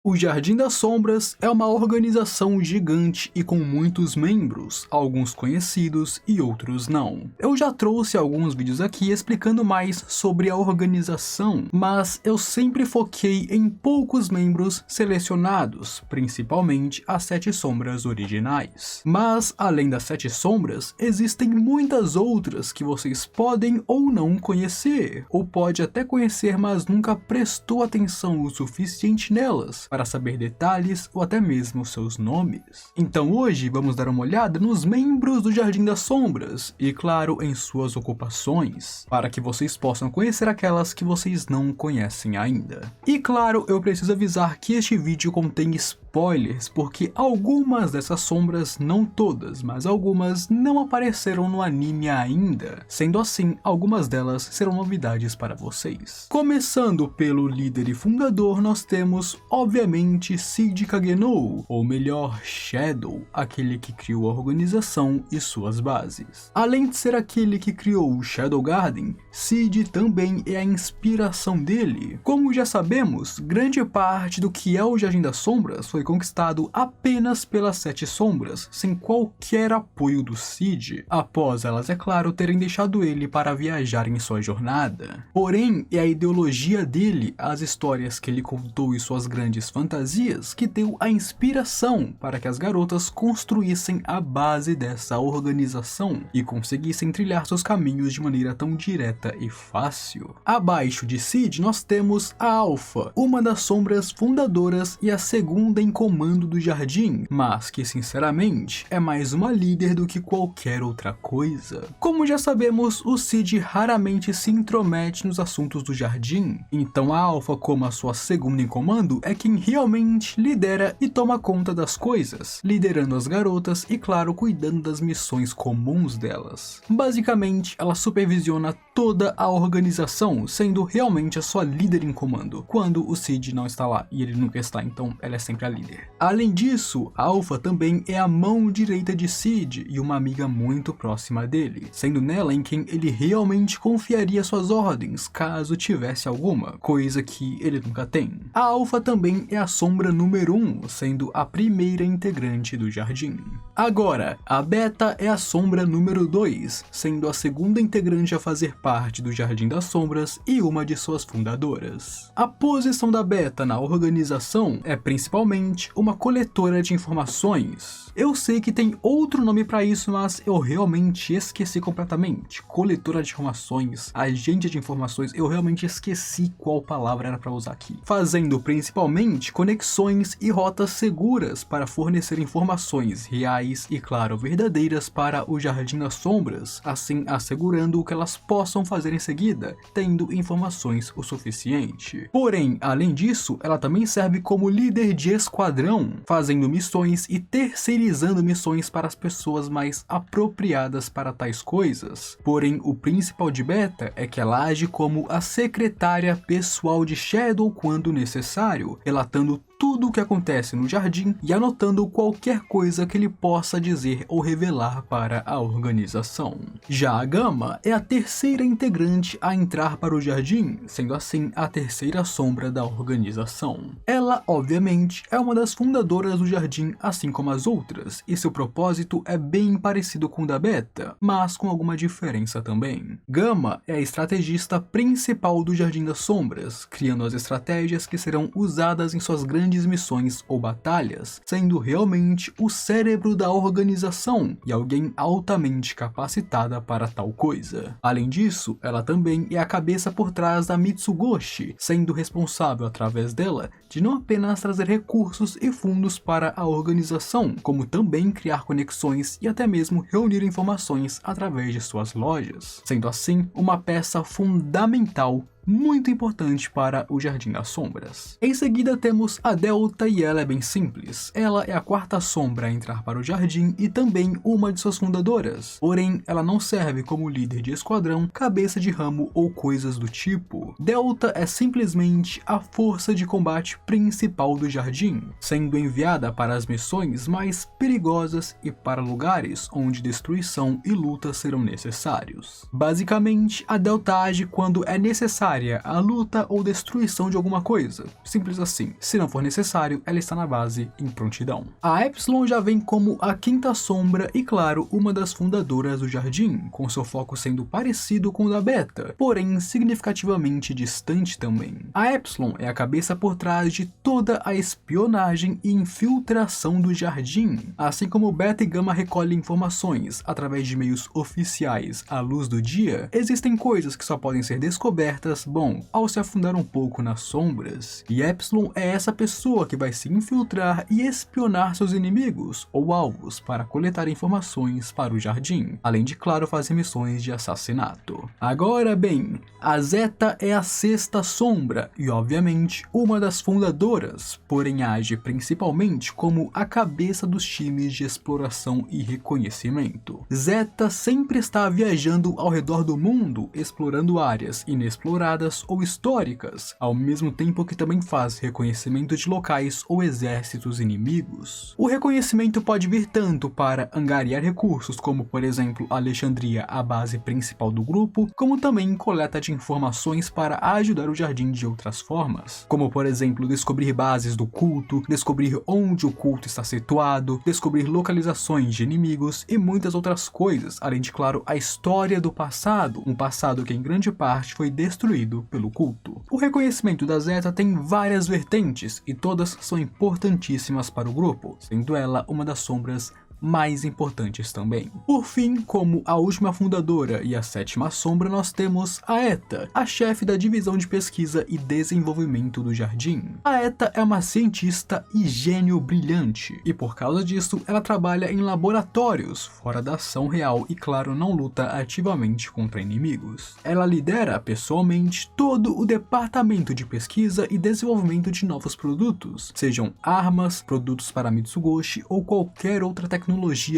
O Jardim das Sombras é uma organização gigante e com muitos membros, alguns conhecidos e outros não. Eu já trouxe alguns vídeos aqui explicando mais sobre a organização, mas eu sempre foquei em poucos membros selecionados, principalmente as 7 sombras originais. Mas, além das 7 sombras, existem muitas outras que vocês podem ou não conhecer, ou pode até conhecer, mas nunca prestou atenção o suficiente nelas para saber detalhes ou até mesmo seus nomes. Então hoje vamos dar uma olhada nos membros do Jardim das Sombras e, claro, em suas ocupações, para que vocês possam conhecer aquelas que vocês não conhecem ainda. E claro, eu preciso avisar que este vídeo contém spoilers, porque algumas dessas sombras, não todas, mas algumas não apareceram no anime ainda. Sendo assim, algumas delas serão novidades para vocês. Começando pelo líder e fundador, nós temos, obviamente, Seed Kagenou, ou melhor, Shadow, aquele que criou a organização e suas bases. Além de ser aquele que criou o Shadow Garden, Seed também é a inspiração dele. Como já sabemos, grande parte do que é o Jardim das Sombras foi conquistado apenas pelas 7 sombras, sem qualquer apoio do Seed, após elas, é claro, terem deixado ele para viajar em sua jornada. Porém, é a ideologia dele, as histórias que ele contou e suas grandes fantasias, que deu a inspiração para que as garotas construíssem a base dessa organização e conseguissem trilhar seus caminhos de maneira tão direta e fácil. Abaixo de Seed nós temos a Alpha, uma das sombras fundadoras e a segunda em comando do jardim, mas que sinceramente é mais uma líder do que qualquer outra coisa. Como já sabemos, o Seed raramente se intromete nos assuntos do jardim, então a Alpha, como a sua segunda em comando, é quem realmente lidera e toma conta das coisas, liderando as garotas e, claro, cuidando das missões comuns delas. Basicamente, ela supervisiona toda a organização, sendo realmente a sua líder em comando, quando o Seed não está lá, e ele nunca está, então ela é sempre a líder. Além disso, a Alpha também é a mão direita de Seed e uma amiga muito próxima dele, sendo nela em quem ele realmente confiaria suas ordens, caso tivesse alguma, coisa que ele nunca tem. A Alpha também é a sombra número 1, sendo a primeira integrante do jardim. Agora, a Beta é a sombra número 2, sendo a segunda integrante a fazer parte do Jardim das Sombras e uma de suas fundadoras. A posição da Beta na organização é principalmente uma coletora de informações. Eu sei que tem outro nome para isso, mas eu realmente esqueci completamente. Coletora de informações, agente de informações, eu realmente esqueci qual palavra era para usar aqui. Fazendo principalmente conexões e rotas seguras para fornecer informações reais e, claro, verdadeiras para o Jardim das Sombras, assim assegurando que elas possam fazer em seguida, tendo informações o suficiente. Porém, além disso, ela também serve como líder de esquadrão, fazendo missões e terceirizando missões para as pessoas mais apropriadas para tais coisas. Porém, o principal de Beta é que ela age como a secretária pessoal de Shadow quando necessário, relatando tudo o que acontece no jardim e anotando qualquer coisa que ele possa dizer ou revelar para a organização. Já a Gama é a terceira integrante a entrar para o jardim, sendo assim a terceira sombra da organização. Ela, obviamente, é uma das fundadoras do jardim, assim como as outras, e seu propósito é bem parecido com o da Beta, mas com alguma diferença também. Gama é a estrategista principal do Jardim das Sombras, criando as estratégias que serão usadas em suas grandes missões ou batalhas, sendo realmente o cérebro da organização e alguém altamente capacitada para tal coisa. Além disso, ela também é a cabeça por trás da Mitsugoshi, sendo responsável através dela de não apenas trazer recursos e fundos para a organização, como também criar conexões e até mesmo reunir informações através de suas lojas, sendo assim uma peça fundamental muito importante para o Jardim das Sombras. Em seguida temos a Delta e ela é bem simples. Ela é a quarta sombra a entrar para o jardim e também uma de suas fundadoras. Porém, ela não serve como líder de esquadrão, cabeça de ramo ou coisas do tipo. Delta é simplesmente a força de combate principal do jardim, sendo enviada para as missões mais perigosas e para lugares onde destruição e luta serão necessários. Basicamente, a Delta age quando é necessário necessária a luta ou destruição de alguma coisa. Simples assim. Se não for necessário, ela está na base em prontidão. A Epsilon já vem como a quinta sombra e, claro, uma das fundadoras do Jardim, com seu foco sendo parecido com o da Beta, porém significativamente distante também. A Epsilon é a cabeça por trás de toda a espionagem e infiltração do Jardim, assim como Beta e Gama recolhem informações através de meios oficiais à luz do dia. Existem coisas que só podem ser descobertas, bom, ao se afundar um pouco nas sombras. E Epsilon é essa pessoa que vai se infiltrar e espionar seus inimigos ou alvos para coletar informações para o Jardim, além de, claro, fazer missões de assassinato. Agora bem, a Zeta é a sexta sombra e, obviamente, uma das fundadoras, porém age principalmente como a cabeça dos times de exploração e reconhecimento. Zeta sempre está viajando ao redor do mundo, explorando áreas inexploradas ou históricas, ao mesmo tempo que também faz reconhecimento de locais ou exércitos inimigos. O reconhecimento pode vir tanto para angariar recursos, como por exemplo Alexandria, a base principal do grupo, como também coleta de informações para ajudar o Jardim de outras formas, como por exemplo descobrir bases do culto, descobrir onde o culto está situado, descobrir localizações de inimigos e muitas outras coisas, além de, claro, a história do passado, um passado que em grande parte foi destruído pelo culto. O reconhecimento da Zeta tem várias vertentes e todas são importantíssimas para o grupo, sendo ela uma das sombras mais importantes também. Por fim, como a última fundadora e a sétima sombra, nós temos a Eta, a chefe da divisão de pesquisa e desenvolvimento do Jardim. A Eta é uma cientista e gênio brilhante, e por causa disso ela trabalha em laboratórios, fora da ação real e, claro, não luta ativamente contra inimigos. Ela lidera pessoalmente todo o departamento de pesquisa e desenvolvimento de novos produtos, sejam armas, produtos para Mitsugoshi ou qualquer outra tecnologia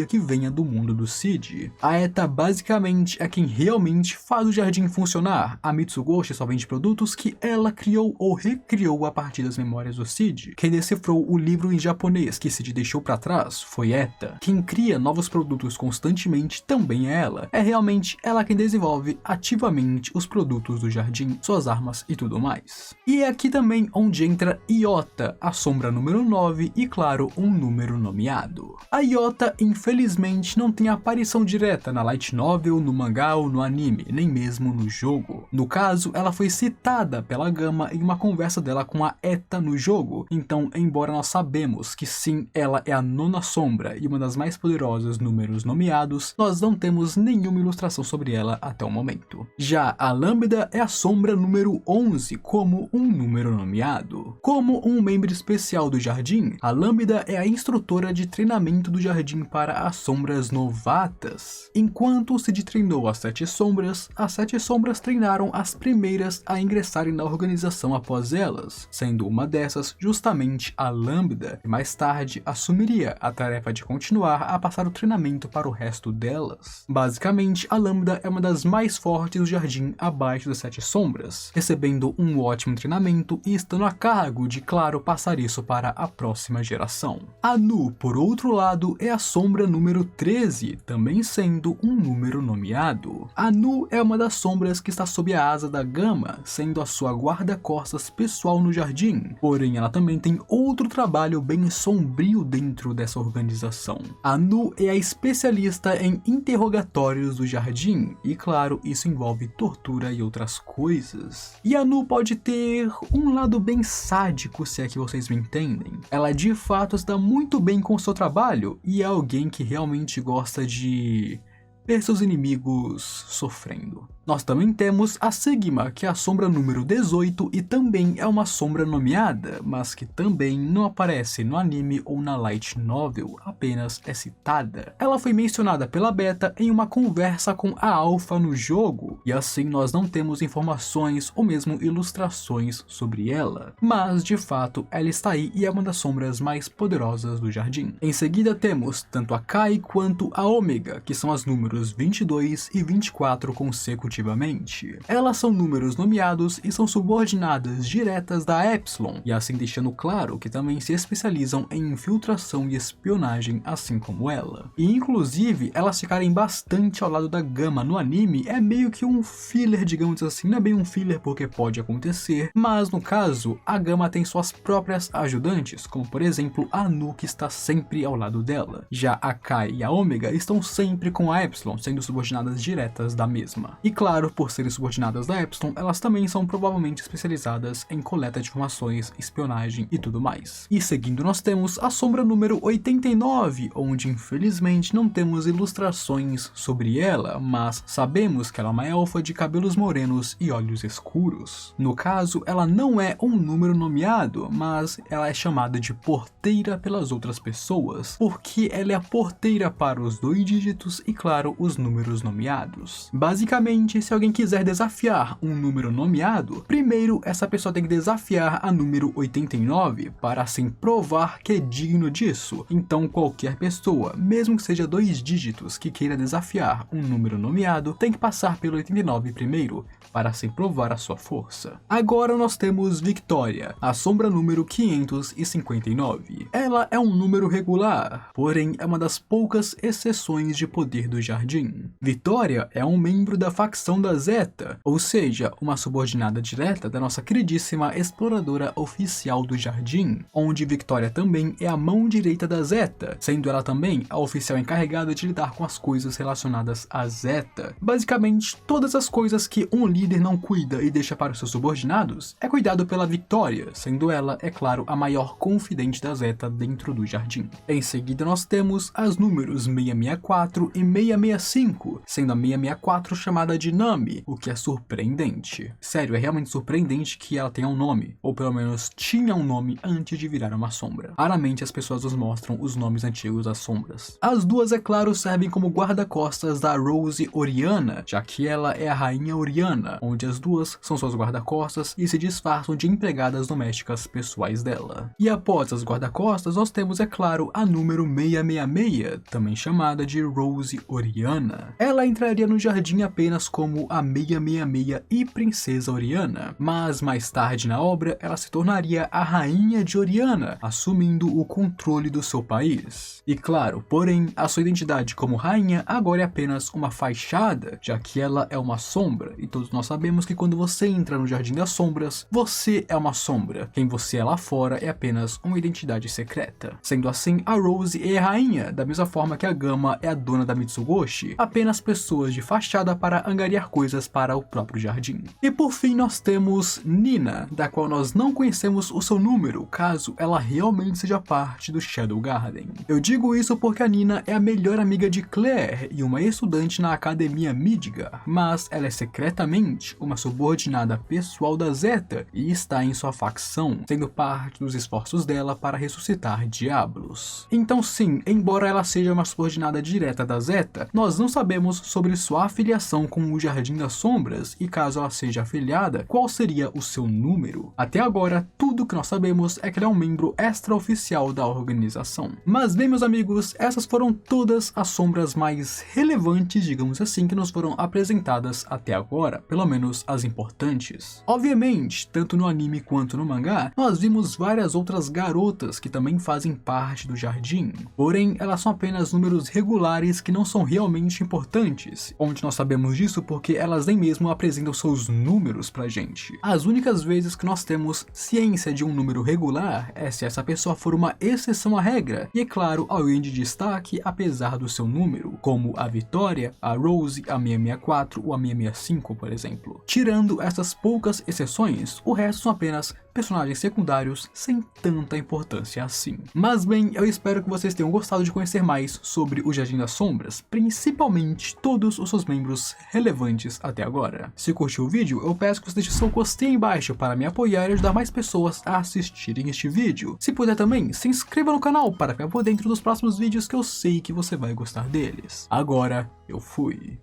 que venha do mundo do Seed. A Eta basicamente é quem realmente faz o Jardim funcionar. A Mitsugoshi só vende produtos que ela criou ou recriou a partir das memórias do Seed. Quem decifrou o livro em japonês que Seed deixou para trás foi Eta. Quem cria novos produtos constantemente também é ela. É realmente ela quem desenvolve ativamente os produtos do Jardim, suas armas e tudo mais. E é aqui também onde entra Iota, a sombra número 9 e, claro, um número nomeado. A Iota infelizmente não tem aparição direta na light novel, no mangá ou no anime, nem mesmo no jogo. No caso, ela foi citada pela Gama em uma conversa dela com a Eta no jogo, então embora nós sabemos que sim, ela é a nona sombra e uma das mais poderosas números nomeados, nós não temos nenhuma ilustração sobre ela até o momento. Já a Lambda é a sombra número 11 como um número nomeado. Como um membro especial do Jardim, a Lambda é a instrutora de treinamento do Jardim para as sombras novatas. Enquanto o Seed treinou as 7 sombras, as 7 sombras treinaram as primeiras a ingressarem na organização após elas, sendo uma dessas justamente a Lambda, que mais tarde assumiria a tarefa de continuar a passar o treinamento para o resto delas. Basicamente, a Lambda é uma das mais fortes do Jardim abaixo das 7 sombras, recebendo um ótimo treinamento e estando a cargo de, claro, passar isso para a próxima geração. A Nu, por outro lado, é a sombra número 13, também sendo um número nomeado. A Nu é uma das sombras que está sob a asa da Gama, sendo a sua guarda-costas pessoal no Jardim, porém ela também tem outro trabalho bem sombrio dentro dessa organização. A Nu é a especialista em interrogatórios do Jardim, e claro, isso envolve tortura e outras coisas. E a Nu pode ter um lado bem sádico, se é que vocês me entendem. Ela de fato está muito bem com o seu trabalho, e é alguém que realmente gosta de ver seus inimigos sofrendo. Nós também temos a Sigma, que é a sombra número 18 e também é uma sombra nomeada, mas que também não aparece no anime ou na light novel, apenas é citada. Ela foi mencionada pela Beta em uma conversa com a Alpha no jogo, e assim nós não temos informações ou mesmo ilustrações sobre ela, mas de fato ela está aí e é uma das sombras mais poderosas do Jardim. Em seguida temos tanto a Kai quanto a Ômega, que são as números 22 e 24 consecutivamente. consecutivamente. Elas são números nomeados e são subordinadas diretas da Epsilon, e assim deixando claro que também se especializam em infiltração e espionagem assim como ela. E inclusive, elas ficarem bastante ao lado da Gama no anime é meio que um filler, digamos assim, não é bem um filler porque pode acontecer, mas no caso, a Gama tem suas próprias ajudantes, como por exemplo a Nu, que está sempre ao lado dela. Já a Kai e a Ômega estão sempre com a Epsilon, sendo subordinadas diretas da mesma. E claro, por serem subordinadas da Epsilon, elas também são provavelmente especializadas em coleta de informações, espionagem e tudo mais. E seguindo nós temos a sombra número 89, onde infelizmente não temos ilustrações sobre ela, mas sabemos que ela é uma elfa de cabelos morenos e olhos escuros. No caso, ela não é um número nomeado, mas ela é chamada de porteira pelas outras pessoas, porque ela é a porteira para os 2 dígitos e claro, os números nomeados. Basicamente, se alguém quiser desafiar um número nomeado, primeiro essa pessoa tem que desafiar a número 89 para assim provar que é digno disso. Então qualquer pessoa, mesmo que seja 2 dígitos, que queira desafiar um número nomeado, tem que passar pelo 89 primeiro, para assim provar a sua força. Agora nós temos Victoria, a sombra número 559. Ela é um número regular, porém é uma das poucas exceções de poder do Jardim. Victoria é um membro da facção da Zeta, ou seja, uma subordinada direta da nossa queridíssima exploradora oficial do Jardim, onde Victoria também é a mão direita da Zeta, sendo ela também a oficial encarregada de lidar com as coisas relacionadas à Zeta. Basicamente, todas as coisas que um líder não cuida e deixa para os seus subordinados é cuidado pela Victoria, sendo ela, é claro, a maior confidente da Zeta dentro do Jardim. Em seguida nós temos as números 664 e 665, sendo a 664 chamada de Nami, o que é surpreendente. Sério, é realmente surpreendente que ela tenha um nome, ou pelo menos tinha um nome antes de virar uma sombra. Raramente as pessoas nos mostram os nomes antigos das sombras. As duas, é claro, servem como guarda-costas da Rose Oriana, já que ela é a rainha Oriana, onde as duas são suas guarda-costas e se disfarçam de empregadas domésticas pessoais dela. E após as guarda-costas, nós temos, é claro, a número 666, também chamada de Rose Oriana. Ela entraria no Jardim apenas como a 666 e Princesa Oriana, mas mais tarde na obra ela se tornaria a Rainha de Oriana, assumindo o controle do seu país. E claro, porém, a sua identidade como rainha agora é apenas uma fachada, já que ela é uma sombra, e todos nós sabemos que quando você entra no Jardim das Sombras, você é uma sombra. Quem você é lá fora é apenas uma identidade secreta. Sendo assim, a Rose é a rainha, da mesma forma que a Gama é a dona da Mitsugoshi, apenas pessoas de fachada para angariar coisas para o próprio Jardim. E por fim nós temos Nina, da qual nós não conhecemos o seu número, caso ela realmente seja parte do Shadow Garden. Eu digo isso porque a Nina é a melhor amiga de Claire e uma estudante na Academia Midgar, mas ela é secretamente uma subordinada pessoal da Zeta e está em sua facção, sendo parte dos esforços dela para ressuscitar Diablos. Então sim, embora ela seja uma subordinada direta da Zeta, nós não sabemos sobre sua afiliação com o Jardim das Sombras e caso ela seja afiliada, qual seria o seu número. Até agora, tudo que nós sabemos é que ela é um membro extraoficial da organização. Mas bem, meus amigos, essas foram todas as sombras mais relevantes, digamos assim, que nos foram apresentadas até agora, pelo menos as importantes. Obviamente, tanto no anime quanto no mangá, nós vimos várias outras garotas que também fazem parte do Jardim, porém elas são apenas números regulares que não são realmente importantes, onde nós sabemos disso porque elas nem mesmo apresentam seus números pra gente. As únicas vezes que nós temos ciência de um número regular é se essa pessoa for uma exceção à regra, e é claro, alguém de destaque apesar do seu número, como a Victoria, a Rose, a 664 ou a 665, por exemplo. Tirando essas poucas exceções, o resto são apenas personagens secundários sem tanta importância assim. Mas bem, eu espero que vocês tenham gostado de conhecer mais sobre o Jardim das Sombras, principalmente todos os seus membros relevantes até agora. Se curtiu o vídeo, eu peço que você deixe seu gostei aí embaixo para me apoiar e ajudar mais pessoas a assistirem este vídeo. Se puder também, se inscreva no canal para ficar por dentro dos próximos vídeos que eu sei que você vai gostar deles. Agora, eu fui.